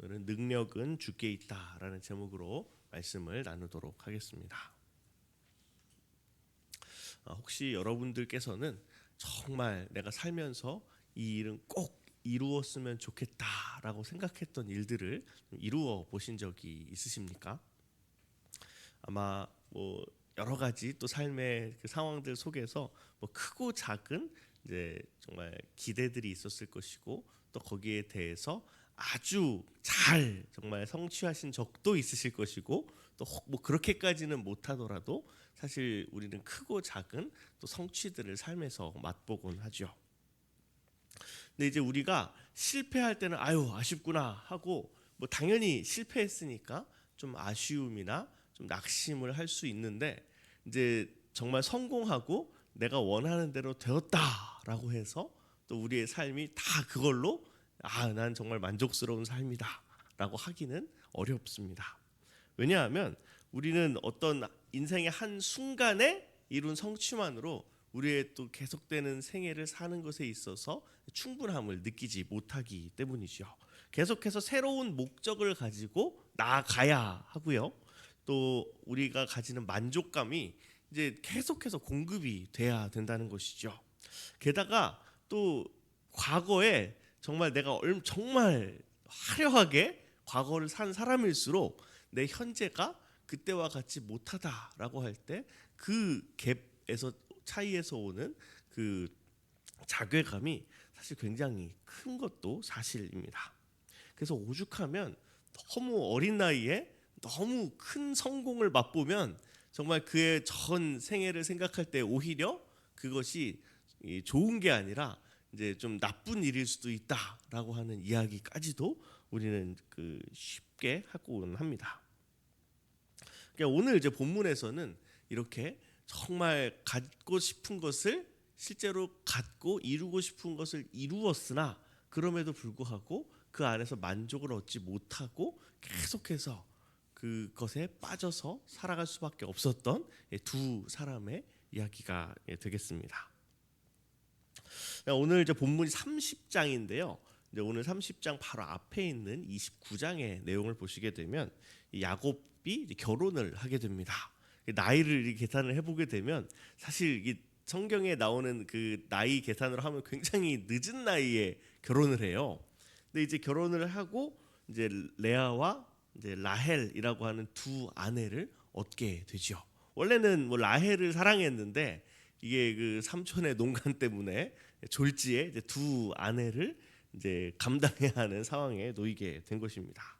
오늘은 능력은 주께 있다라는 제목으로 말씀을 나누도록 하겠습니다. 혹시 여러분들께서는 정말 내가 살면서 이 일은 꼭 이루었으면 좋겠다라고 생각했던 일들을 이루어 보신 적이 있으십니까? 아마 여러 가지 또 삶의 그 상황들 속에서 크고 작은 이제 정말 기대들이 있었을 것이고, 또 거기에 대해서 아주 잘 정말 성취하신 적도 있으실 것이고, 또 그렇게까지는 못하더라도 사실 우리는 크고 작은 또 성취들을 삶에서 맛보곤 하죠. 근데 이제 우리가 실패할 때는 아유 아쉽구나 하고, 당연히 실패했으니까 좀 아쉬움이나 좀 낙심을 할 수 있는데, 이제 정말 성공하고 내가 원하는 대로 되었다라고 해서 또 우리의 삶이 다 그걸로 난 정말 만족스러운 삶이다라고 하기는 어렵습니다. 왜냐하면 우리는 어떤 인생의 한 순간에 이룬 성취만으로 우리의 또 계속되는 생애를 사는 것에 있어서 충분함을 느끼지 못하기 때문이죠. 계속해서 새로운 목적을 가지고 나아가야 하고요. 또 우리가 가지는 만족감이 이제 계속해서 공급이 돼야 된다는 것이죠. 게다가 또 과거에 정말 내가 정말 화려하게 과거를 산 사람일수록 내 현재가 그때와 같이 못하다라고 할 때 그 갭에서 차이에서 오는 그 자괴감이 사실 굉장히 큰 것도 사실입니다. 그래서 오죽하면 너무 어린 나이에 너무 큰 성공을 맛보면 정말 그의 전 생애를 생각할 때 오히려 그것이 좋은 게 아니라 이제 좀 나쁜 일일 수도 있다라고 하는 이야기까지도 우리는 쉽게 하곤 합니다. 그러니까 오늘 이제 본문에서는 이렇게 정말 갖고 싶은 것을 실제로 갖고 이루고 싶은 것을 이루었으나 그럼에도 불구하고 그 안에서 만족을 얻지 못하고 계속해서 그것에 빠져서 살아갈 수밖에 없었던 두 사람의 이야기가 되겠습니다. 오늘 이제 본문이 30장인데요. 이제 오늘 30장 바로 앞에 있는 29장의 내용을 보시게 되면 야곱이 결혼을 하게 됩니다. 나이를 계산을 해보게 되면 사실 이 성경에 나오는 그 나이 계산으로 하면 굉장히 늦은 나이에 결혼을 해요. 근데 이제 결혼을 하고 이제 레아와 이제 라헬이라고 하는 두 아내를 얻게 되죠. 원래는 라헬을 사랑했는데 이게 그 삼촌의 농간 때문에 졸지에 이제 두 아내를 이제 감당해야 하는 상황에 놓이게 된 것입니다.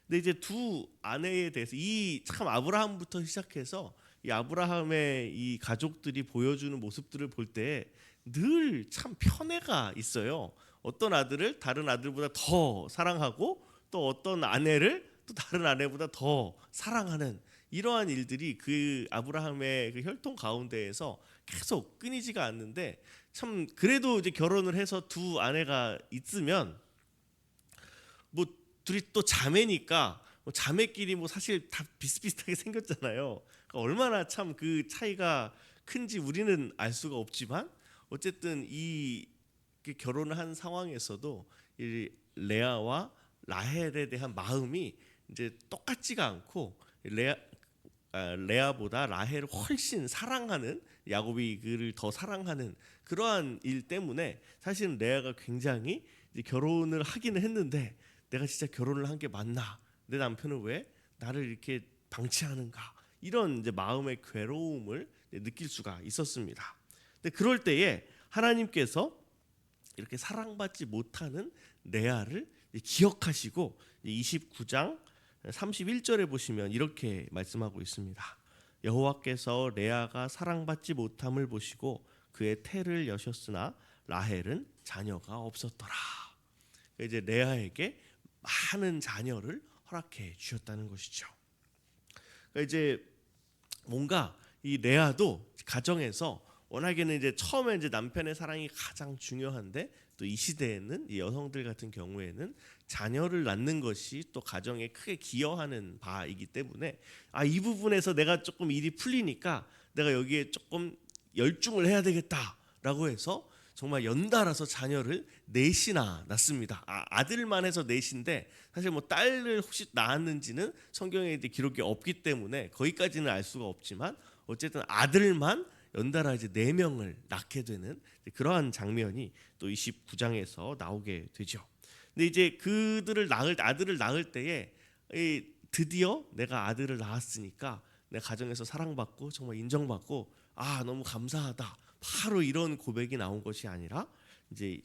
근데 이제 두 아내에 대해서 이 참 아브라함부터 시작해서 이 아브라함의 이 가족들이 보여주는 모습들을 볼 때 늘 참 편애가 있어요. 어떤 아들을 다른 아들보다 더 사랑하고 또 어떤 아내를 또 다른 아내보다 더 사랑하는 이러한 일들이 그 아브라함의 그 혈통 가운데에서 계속 끊이지가 않는데, 참 그래도 이제 결혼을 해서 두 아내가 있으면 둘이 또 자매니까 자매끼리 사실 다 비슷비슷하게 생겼잖아요. 그러니까 얼마나 참 그 차이가 큰지 우리는 알 수가 없지만, 어쨌든 이 결혼을 한 상황에서도 이 레아와 라헬에 대한 마음이 이제 똑같지가 않고 레아보다 라헬을 훨씬 사랑하는, 야곱이 그를 더 사랑하는 그러한 일 때문에 사실은 레아가 굉장히 이제 결혼을 하기는 했는데, 내가 진짜 결혼을 한 게 맞나? 내 남편은 왜 나를 이렇게 방치하는가? 이런 이제 마음의 괴로움을 느낄 수가 있었습니다. 근데 그럴 때에 하나님께서 이렇게 사랑받지 못하는 레아를 기억하시고 29장 31절에 보시면 이렇게 말씀하고 있습니다. 여호와께서 레아가 사랑받지 못함을 보시고 그의 태를 여셨으나 라헬은 자녀가 없었더라. 이제 레아에게 많은 자녀를 허락해 주셨다는 것이죠. 그러니까 이제 뭔가 이 레아도 가정에서 워낙에는 이제 처음에 이제 남편의 사랑이 가장 중요한데, 또 이 시대에는 이 여성들 같은 경우에는 자녀를 낳는 것이 또 가정에 크게 기여하는 바이기 때문에 이 부분에서 내가 조금 일이 풀리니까 내가 여기에 조금 열중을 해야 되겠다라고 해서 정말 연달아서 자녀를 넷이나 낳습니다. 아들만 해서 넷인데 사실 뭐 딸을 혹시 낳았는지는 성경에 이제 기록이 없기 때문에 거기까지는 알 수가 없지만 어쨌든 아들만 연달아 이제 4명을 낳게 되는 그러한 장면이 또 29장에서 나오게 되죠. 근데 이제 아들을 낳을 때에 드디어 내가 아들을 낳았으니까 내 가정에서 사랑받고 정말 인정받고 너무 감사하다. 바로 이런 고백이 나온 것이 아니라 이제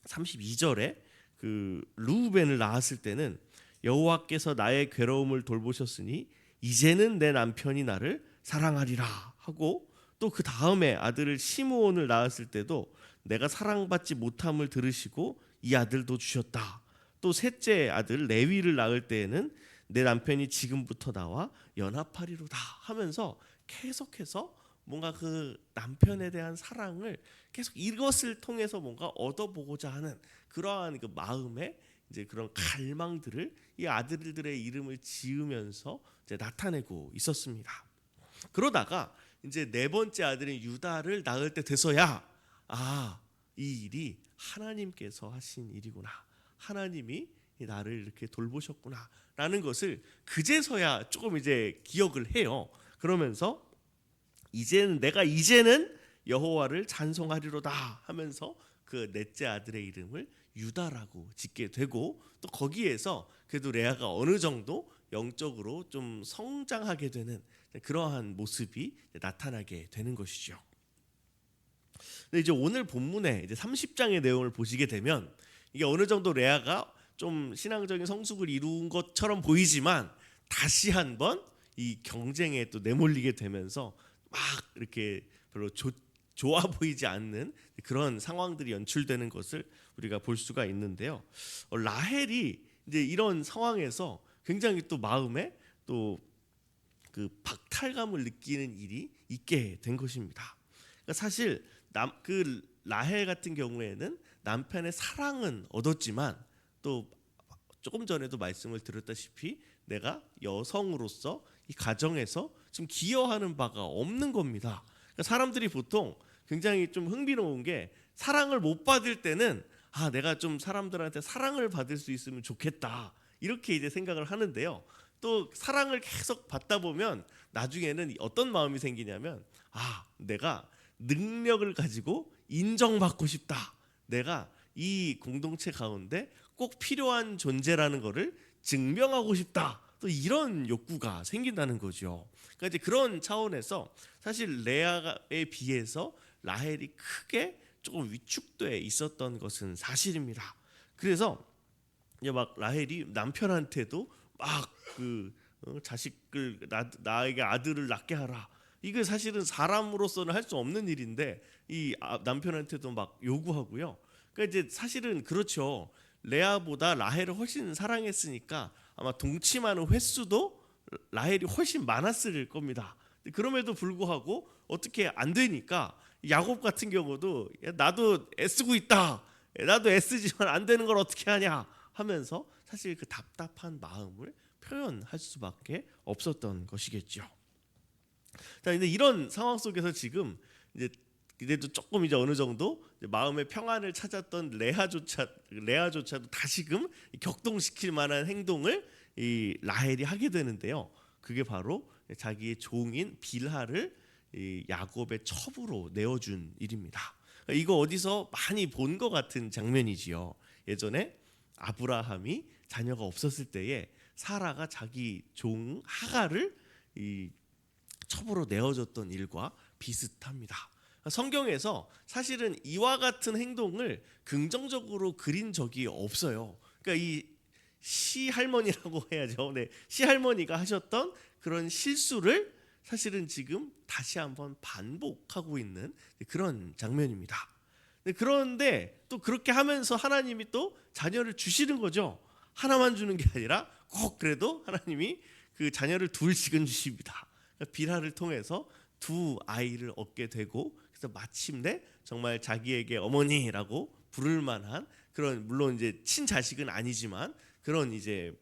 32절에 그 르우벤을 낳았을 때는 여호와께서 나의 괴로움을 돌보셨으니 이제는 내 남편이 나를 사랑하리라 하고, 또 그 다음에 아들을 시므온을 낳았을 때도 내가 사랑받지 못함을 들으시고 이 아들도 주셨다. 또 셋째 아들 레위를 낳을 때에는 내 남편이 지금부터 나와 연합하리로다 하면서 계속해서 뭔가 그 남편에 대한 사랑을 계속 이것을 통해서 뭔가 얻어보고자 하는 그러한 그 마음의 이제 그런 갈망들을 이 아들들의 이름을 지으면서 이제 나타내고 있었습니다. 그러다가 이제 4번째 아들인 유다를 낳을 때 돼서야 이 일이 하나님께서 하신 일이구나. 하나님이 나를 이렇게 돌보셨구나 라는 것을 그제서야 조금 이제 기억을 해요. 그러면서 이제는 여호와를 찬송하리로다 하면서 그 넷째 아들의 이름을 유다라고 짓게 되고, 또 거기에서 그래도 레아가 어느 정도 영적으로 좀 성장하게 되는 그러한 모습이 나타나게 되는 것이죠. 근데 이제 오늘 본문에 이제 30장의 내용을 보시게 되면 이게 어느 정도 레아가 좀 신앙적인 성숙을 이룬 것처럼 보이지만 다시 한번 이 경쟁에 또 내몰리게 되면서 막 이렇게 별로 좋아 보이지 않는 그런 상황들이 연출되는 것을 우리가 볼 수가 있는데요. 라헬이 이제 이런 상황에서 굉장히 또 마음에 또 그 박탈감을 느끼는 일이 있게 된 것입니다. 그러니까 사실 그 라헬 같은 경우에는 남편의 사랑은 얻었지만 또 조금 전에도 말씀을 드렸다시피 내가 여성으로서 이 가정에서 지금 기여하는 바가 없는 겁니다. 그러니까 사람들이 보통 굉장히 좀 흥미로운 게 사랑을 못 받을 때는 내가 좀 사람들한테 사랑을 받을 수 있으면 좋겠다 이렇게 이제 생각을 하는데요. 또 사랑을 계속 받다 보면 나중에는 어떤 마음이 생기냐면 내가 능력을 가지고 인정받고 싶다. 내가 이 공동체 가운데 꼭 필요한 존재라는 것을 증명하고 싶다. 또 이런 욕구가 생긴다는 거죠. 그러니까 이제 그런 차원에서 사실 레아에 비해서 라헬이 크게 조금 위축돼 있었던 것은 사실입니다. 그래서 이제 막 라헬이 남편한테도 막 자식을 나에게 아들을 낳게 하라. 이게 사실은 사람으로서는 할 수 없는 일인데 이 남편한테도 막 요구하고요. 그러니까 이제 사실은 그렇죠. 레아보다 라헬을 훨씬 사랑했으니까 아마 동침하는 횟수도 라헬이 훨씬 많았을 겁니다. 그럼에도 불구하고 어떻게 안 되니까 야곱 같은 경우도 나도 애쓰고 있다. 나도 애쓰지만 안 되는 걸 어떻게 하냐 하면서 사실 그 답답한 마음을 표현할 수밖에 없었던 것이겠죠. 자, 근데 이런 상황 속에서 지금 이제 그래도 조금 이제 어느 정도 이제 마음의 평안을 찾았던 레아조차도 다시금 격동시킬 만한 행동을 이 라헬이 하게 되는데요. 그게 바로 자기의 종인 빌하를 이 야곱의 첩으로 내어준 일입니다. 이거 어디서 많이 본 것 같은 장면이지요. 예전에 아브라함이 자녀가 없었을 때에 사라가 자기 종 하갈을 이 첩으로 내어줬던 일과 비슷합니다. 성경에서 사실은 이와 같은 행동을 긍정적으로 그린 적이 없어요. 그러니까 이 시할머니라고 해야죠. 시할머니가 하셨던 그런 실수를 사실은 지금 다시 한번 반복하고 있는 그런 장면입니다. 그런데 또 그렇게 하면서 하나님이 또 자녀를 주시는 거죠. 하나만 주는 게 아니라 꼭 그래도 하나님이 그 자녀를 둘씩은 주십니다. 빌하를 통해서 2 아이를 얻게 되고, 그래서 마침내 정말 자기에게 어머니라고 부를 만한 그런, 물론 이제 친자식은 아니지만 그런 이제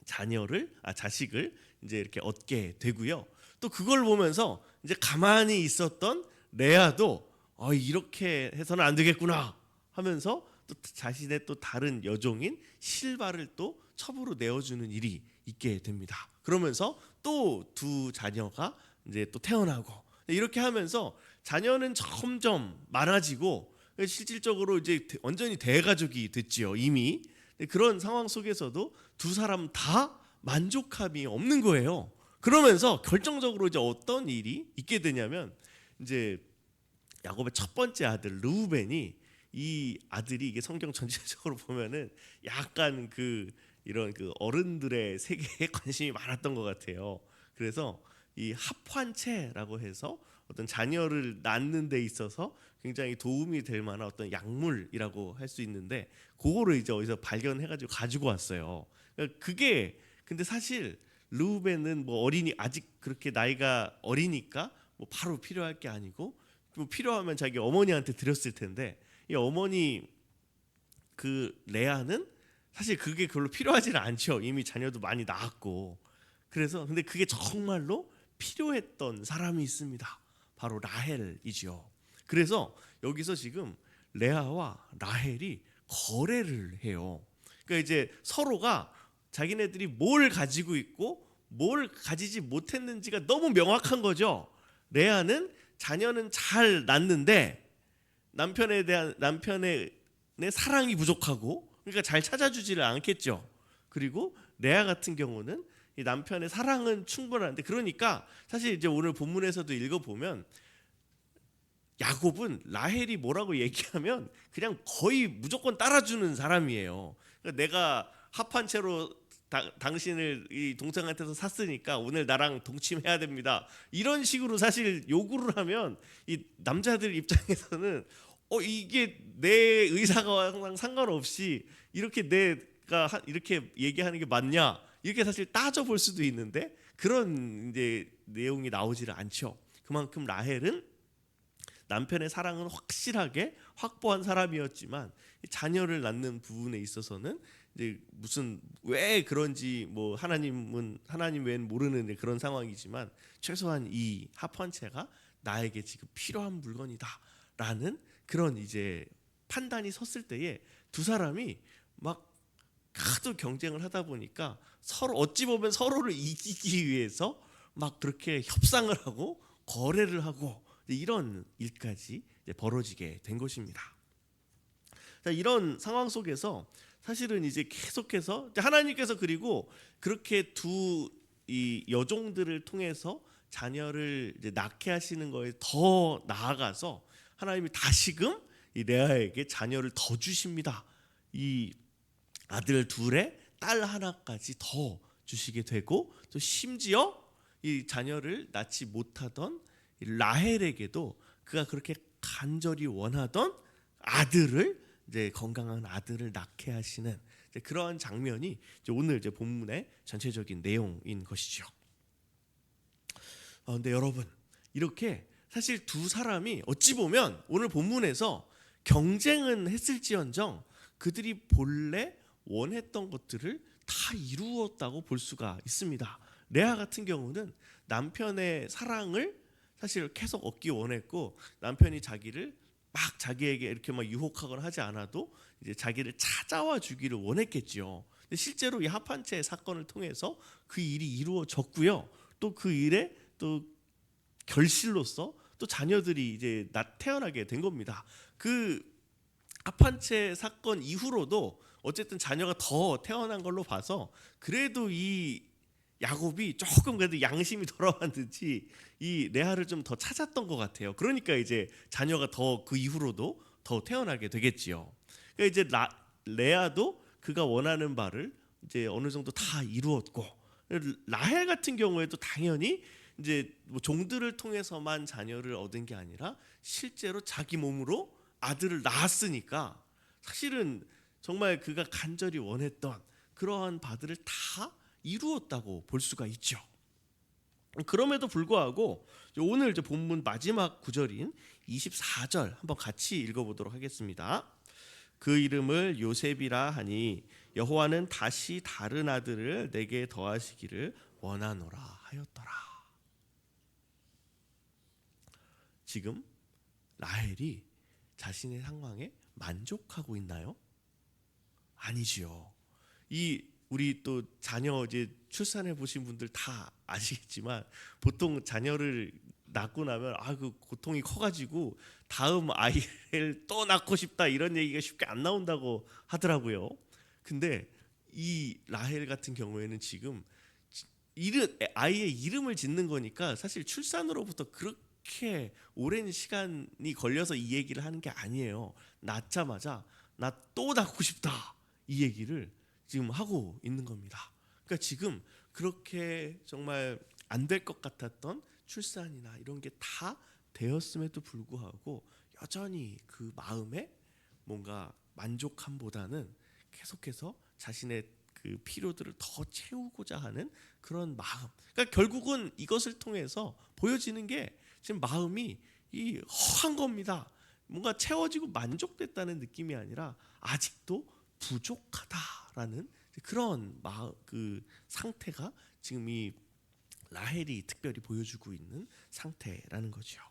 자식을 이제 이렇게 얻게 되고요. 또 그걸 보면서 이제 가만히 있었던 레아도 이렇게 해서는 안 되겠구나 하면서 또 자신의 또 다른 여종인 실바를 또 첩으로 내어주는 일이 있게 됩니다. 그러면서 또 두 자녀가 이제 또 태어나고 이렇게 하면서 자녀는 점점 많아지고 실질적으로 이제 완전히 대가족이 됐지요 이미. 그런 상황 속에서도 두 사람 다 만족함이 없는 거예요. 그러면서 결정적으로 이제 어떤 일이 있게 되냐면 이제 야곱의 첫 번째 아들 르우벤이 이 아들이 이게 성경 전체적으로 보면은 약간 이런 어른들의 세계에 관심이 많았던 것 같아요. 그래서 이 합환체라고 해서 어떤 자녀를 낳는 데 있어서 굉장히 도움이 될 만한 어떤 약물이라고 할 수 있는데 그거를 이제 어디서 발견해가지고 가지고 왔어요. 그게 근데 사실 르우벤은 뭐 어린이 아직 그렇게 나이가 어리니까 뭐 바로 필요할 게 아니고 뭐 필요하면 자기 어머니한테 드렸을 텐데 이 어머니 레아는 사실 그게 별로 필요하지는 않죠. 이미 자녀도 많이 낳았고. 그래서 근데 그게 정말로 필요했던 사람이 있습니다. 바로 라헬이죠. 그래서 여기서 지금 레아와 라헬이 거래를 해요. 그러니까 이제 서로가 자기네들이 뭘 가지고 있고 뭘 가지지 못했는지가 너무 명확한 거죠. 레아는 자녀는 잘 낳는데 남편의 사랑이 부족하고 그러니까 잘 찾아주지를 않겠죠. 그리고 레아 같은 경우는 이 남편의 사랑은 충분한데 그러니까 사실 이제 오늘 본문에서도 읽어보면 야곱은 라헬이 뭐라고 얘기하면 그냥 거의 무조건 따라주는 사람이에요. 그러니까 내가 합한 채로 당신을 이 동생한테서 샀으니까 오늘 나랑 동침해야 됩니다. 이런 식으로 사실 요구를 하면 이 남자들 입장에서는 이게 내 의사가 항상 상관없이 이렇게 내가 이렇게 얘기하는 게 맞냐 이렇게 사실 따져볼 수도 있는데 그런 이제 내용이 나오지를 않죠. 그만큼 라헬은 남편의 사랑은 확실하게 확보한 사람이었지만 자녀를 낳는 부분에 있어서는 이제 무슨 왜 그런지 뭐 하나님 외엔 모르는 그런 상황이지만 최소한 이 합헌체가 나에게 지금 필요한 물건이다라는 그런 이제 판단이 섰을 때에 두 사람이 막 하도 경쟁을 하다 보니까 서로 어찌 보면 서로를 이기기 위해서 막 그렇게 협상을 하고 거래를 하고 이런 일까지 벌어지게 된 것입니다. 자, 이런 상황 속에서 사실은 이제 계속해서 하나님께서 그리고 그렇게 두 이 여종들을 통해서 자녀를 이제 낳게 하시는 거에 더 나아가서 하나님이 다시금 이 레아에게 자녀를 더 주십니다. 이 아들 둘에 딸 하나까지 더 주시게 되고 또 심지어 이 자녀를 낳지 못하던 라헬에게도 그가 그렇게 간절히 원하던 아들을 이제 건강한 아들을 낳게 하시는 그러한 장면이 이제 오늘 이제 본문의 전체적인 내용인 것이죠. 근데 여러분 이렇게 사실 두 사람이 어찌 보면 오늘 본문에서 경쟁은 했을지언정 그들이 본래 원했던 것들을 다 이루었다고 볼 수가 있습니다. 레아 같은 경우는 남편의 사랑을 사실 계속 얻기 원했고 남편이 자기를 막 자기에게 이렇게 막 유혹하거나 하지 않아도 이제 자기를 찾아와 주기를 원했겠지요. 근데 실제로 이 합한채 사건을 통해서 그 일이 이루어졌고요. 또 그 일에 또 결실로서 또 자녀들이 이제 태어나게 된 겁니다. 그 합한채 사건 이후로도 어쨌든 자녀가 더 태어난 걸로 봐서 그래도 이 야곱이 조금 그래도 양심이 돌아왔는지 이 레아를 좀 더 찾았던 것 같아요. 그러니까 이제 자녀가 더 그 이후로도 더 태어나게 되겠지요. 그러니까 이제 레아도 그가 원하는 바를 이제 어느 정도 다 이루었고 라헬 같은 경우에도 당연히 이제 뭐 종들을 통해서만 자녀를 얻은 게 아니라 실제로 자기 몸으로 아들을 낳았으니까 사실은 정말 그가 간절히 원했던 그러한 바들을 다 이루었다고 볼 수가 있죠. 그럼에도 불구하고 오늘 이제 본문 마지막 구절인 24절 한번 같이 읽어보도록 하겠습니다. 그 이름을 요셉이라 하니 여호와는 다시 다른 아들을 내게 더하시기를 원하노라 하였더라. 지금 라헬이 자신의 상황에 만족하고 있나요? 아니지요. 이 우리 또 자녀 이제 출산해 보신 분들 다 아시겠지만 보통 자녀를 낳고 나면 그 고통이 커가지고 다음 아이를 또 낳고 싶다 이런 얘기가 쉽게 안 나온다고 하더라고요. 근데 이 라헬 같은 경우에는 지금 아이의 이름을 짓는 거니까 사실 출산으로부터 그렇게 오랜 시간이 걸려서 이 얘기를 하는 게 아니에요. 낳자마자 나 또 낳고 싶다 이 얘기를 지금 하고 있는 겁니다. 그러니까 지금 그렇게 정말 안 될 것 같았던 출산이나 이런 게 다 되었음에도 불구하고 여전히 그 마음에 뭔가 만족함보다는 계속해서 자신의 그 필요들을 더 채우고자 하는 그런 마음. 그러니까 결국은 이것을 통해서 보여지는 게 지금 마음이 이 허한 겁니다. 뭔가 채워지고 만족됐다는 느낌이 아니라 아직도 부족하다라는 그런 그 상태가 지금 이 라헬이 특별히 보여주고 있는 상태라는 거죠.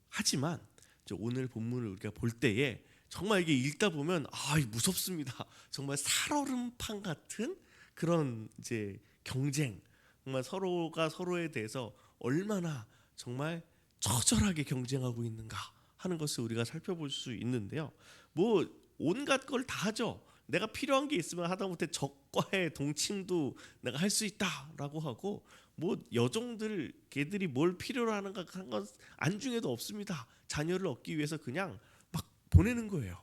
하지만 오늘 본문을 우리가 볼 때에 정말 이게 읽다 보면 무섭습니다. 정말 살얼음판 같은 그런 이제 경쟁, 정말 서로가 서로에 대해서 얼마나 정말 처절하게 경쟁하고 있는가 하는 것을 우리가 살펴볼 수 있는데요. 뭐 온갖 걸 다 하죠. 내가 필요한 게 있으면 하다못해 적과의 동침도 내가 할 수 있다라고 하고 뭐 여종들 걔들이 뭘 필요로 하는가 하는 건 안중에도 없습니다. 자녀를 얻기 위해서 그냥 막 보내는 거예요.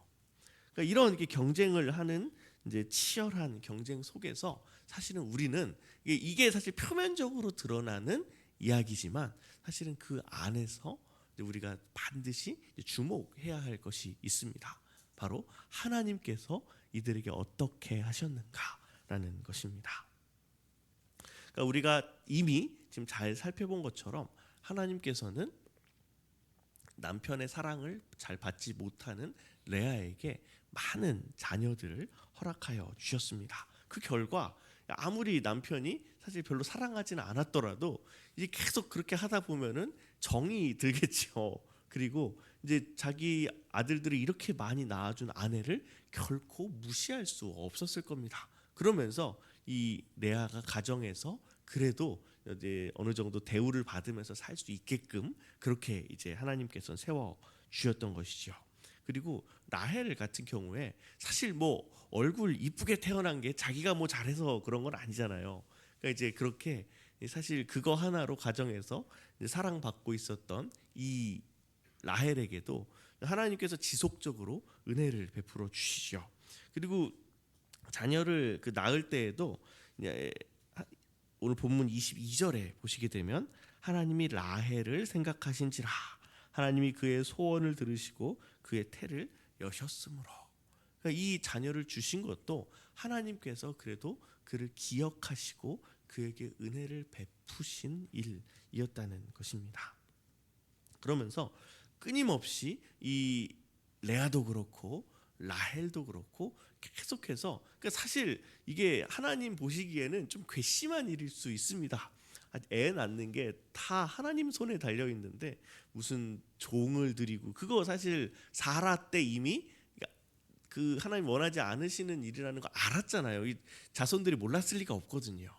그러니까 이런 경쟁을 하는 이제 치열한 경쟁 속에서 사실은 우리는 이게 사실 표면적으로 드러나는 이야기지만 사실은 그 안에서 우리가 반드시 주목해야 할 것이 있습니다. 바로 하나님께서 이들에게 어떻게 하셨는가라는 것입니다. 그러니까 우리가 이미 지금 잘 살펴본 것처럼 하나님께서는 남편의 사랑을 잘 받지 못하는 레아에게 많은 자녀들을 허락하여 주셨습니다. 그 결과 아무리 남편이 사실 별로 사랑하지는 않았더라도 이제 계속 그렇게 하다 보면은 정이 들겠죠. 그리고 이제 자기 아들들을 이렇게 많이 낳아준 아내를 결코 무시할 수 없었을 겁니다. 그러면서 이 레아가 가정에서 그래도 이제 어느 정도 대우를 받으면서 살 수 있게끔 그렇게 이제 하나님께서는 세워 주셨던 것이죠. 그리고 라헬 같은 경우에 사실 뭐 얼굴 이쁘게 태어난 게 자기가 뭐 잘해서 그런 건 아니잖아요. 그러니까 이제 그렇게 사실 그거 하나로 가정에서 사랑받고 있었던 이 라헬에게도 하나님께서 지속적으로 은혜를 베풀어 주시죠. 그리고 자녀를 낳을 때에도 오늘 본문 22절에 보시게 되면 하나님이 라헬을 생각하신지라 하나님이 그의 소원을 들으시고 그의 태를 여셨으므로. 그러니까 이 자녀를 주신 것도 하나님께서 그래도 그를 기억하시고 그에게 은혜를 베푸신 일이었다는 것입니다. 그러면서 끊임없이 이 레아도 그렇고 라헬도 그렇고 계속해서 그러니까 사실 이게 하나님 보시기에는 좀 괘씸한 일일 수 있습니다. 애 낳는 게 다 하나님 손에 달려 있는데 무슨 종을 들이고 그거 사실 사라 때 이미 그 하나님 원하지 않으시는 일이라는 거 알았잖아요. 이 자손들이 몰랐을 리가 없거든요.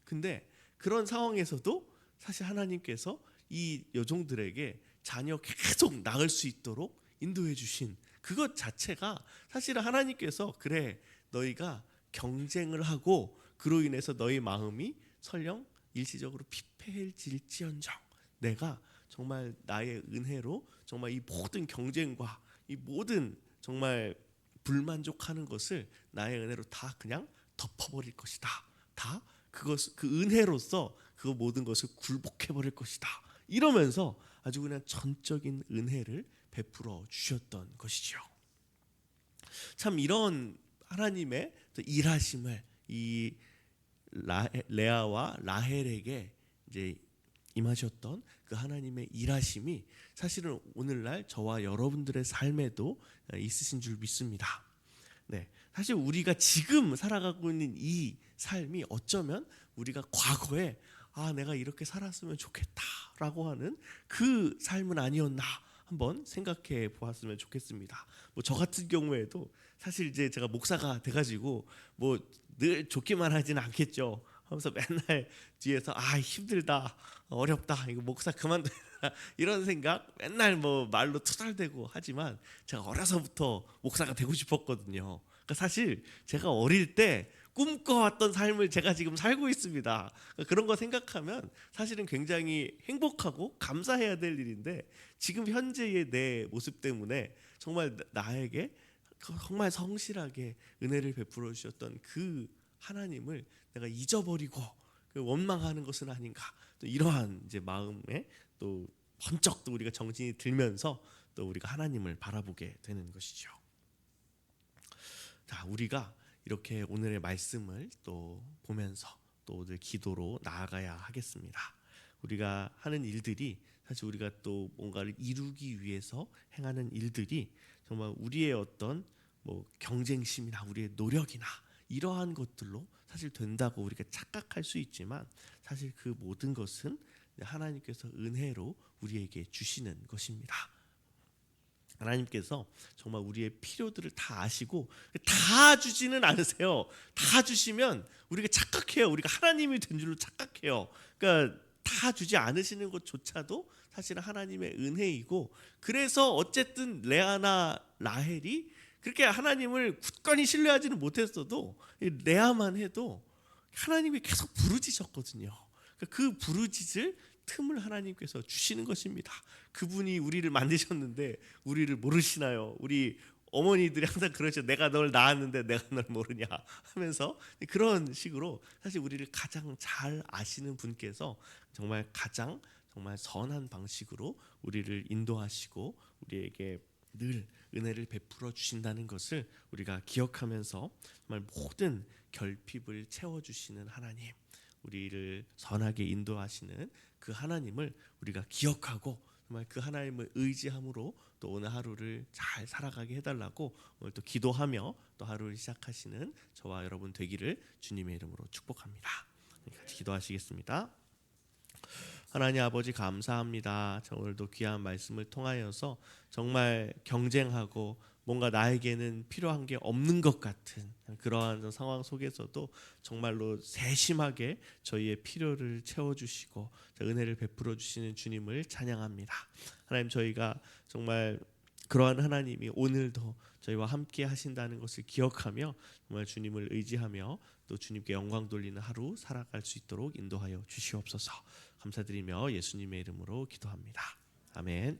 근데 그런 상황에서도 사실 하나님께서 이 여종들에게 자녀 계속 낳을 수 있도록 인도해 주신 그것 자체가 사실은 하나님께서 그래 너희가 경쟁을 하고 그로 인해서 너희 마음이 설령 일시적으로 피폐해질지언정 내가 정말 나의 은혜로 정말 이 모든 경쟁과 이 모든 정말 불만족하는 것을 나의 은혜로 다 그냥 덮어버릴 것이다. 다 그것 그 은혜로서 그 모든 것을 굴복해 버릴 것이다. 이러면서 아주 그냥 전적인 은혜를 베풀어 주셨던 것이죠. 참 이런 하나님의 일하심을 이 레아와 라헬에게 이제 임하셨던 그 하나님의 일하심이 사실은 오늘날 저와 여러분들의 삶에도 있으신 줄 믿습니다. 네, 사실 우리가 지금 살아가고 있는 이 삶이 어쩌면 우리가 과거에 내가 이렇게 살았으면 좋겠다라고 하는 그 삶은 아니었나 한번 생각해 보았으면 좋겠습니다. 뭐 저 같은 경우에도 사실 이제 제가 목사가 돼가지고 뭐 늘 좋기만 하지는 않겠죠. 하면서 맨날 뒤에서 힘들다, 어렵다, 이거 목사 그만둬 이런 생각 맨날 뭐 말로 투덜대고 하지만 제가 어려서부터 목사가 되고 싶었거든요. 그러니까 사실 제가 어릴 때 꿈꿔왔던 삶을 제가 지금 살고 있습니다. 그러니까 그런 거 생각하면 사실은 굉장히 행복하고 감사해야 될 일인데 지금 현재의 내 모습 때문에 정말 나에게 정말 성실하게 은혜를 베풀어 주셨던 그 하나님을 내가 잊어버리고 원망하는 것은 아닌가, 또 이러한 이제 마음에 또 번쩍 또 우리가 정신이 들면서 또 우리가 하나님을 바라보게 되는 것이죠. 자, 우리가 이렇게 오늘의 말씀을 또 보면서 또 오늘 기도로 나아가야 하겠습니다. 우리가 하는 일들이 사실 우리가 또 뭔가를 이루기 위해서 행하는 일들이 정말 우리의 어떤 뭐 경쟁심이나 우리의 노력이나 이러한 것들로 사실 된다고 우리가 착각할 수 있지만 사실 그 모든 것은 하나님께서 은혜로 우리에게 주시는 것입니다. 하나님께서 정말 우리의 필요들을 다 아시고 다 주지는 않으세요. 다 주시면 우리가 착각해요. 우리가 하나님이 된 줄로 착각해요. 그러니까 다 주지 않으시는 것조차도 사실은 하나님의 은혜이고, 그래서 어쨌든 레아나 라헬이 그렇게 하나님을 굳건히 신뢰하지는 못했어도 레아만 해도 하나님이 계속 부르짖으셨거든요. 그 부르짖을 틈을 하나님께서 주시는 것입니다. 그분이 우리를 만드셨는데 우리를 모르시나요? 우리 어머니들이 항상 그러죠. 내가 널 낳았는데 내가 널 모르냐 하면서 그런 식으로 사실 우리를 가장 잘 아시는 분께서 정말 가장 정말 선한 방식으로 우리를 인도하시고 우리에게 늘 은혜를 베풀어 주신다는 것을 우리가 기억하면서 정말 모든 결핍을 채워주시는 하나님, 우리를 선하게 인도하시는 그 하나님을 우리가 기억하고 정말 그 하나님을 의지함으로 또 오늘 하루를 잘 살아가게 해달라고 오늘 또 기도하며 또 하루를 시작하시는 저와 여러분 되기를 주님의 이름으로 축복합니다. 같이 기도하시겠습니다. 하나님 아버지 감사합니다. 오늘도 귀한 말씀을 통하여서 정말 경쟁하고 뭔가 나에게는 필요한 게 없는 것 같은 그러한 상황 속에서도 정말로 세심하게 저희의 필요를 채워주시고 은혜를 베풀어 주시는 주님을 찬양합니다. 하나님, 저희가 정말 그러한 하나님이 오늘도 저희와 함께 하신다는 것을 기억하며 정말 주님을 의지하며 또 주님께 영광 돌리는 하루 살아갈 수 있도록 인도하여 주시옵소서. 감사드리며 예수님의 이름으로 기도합니다. 아멘.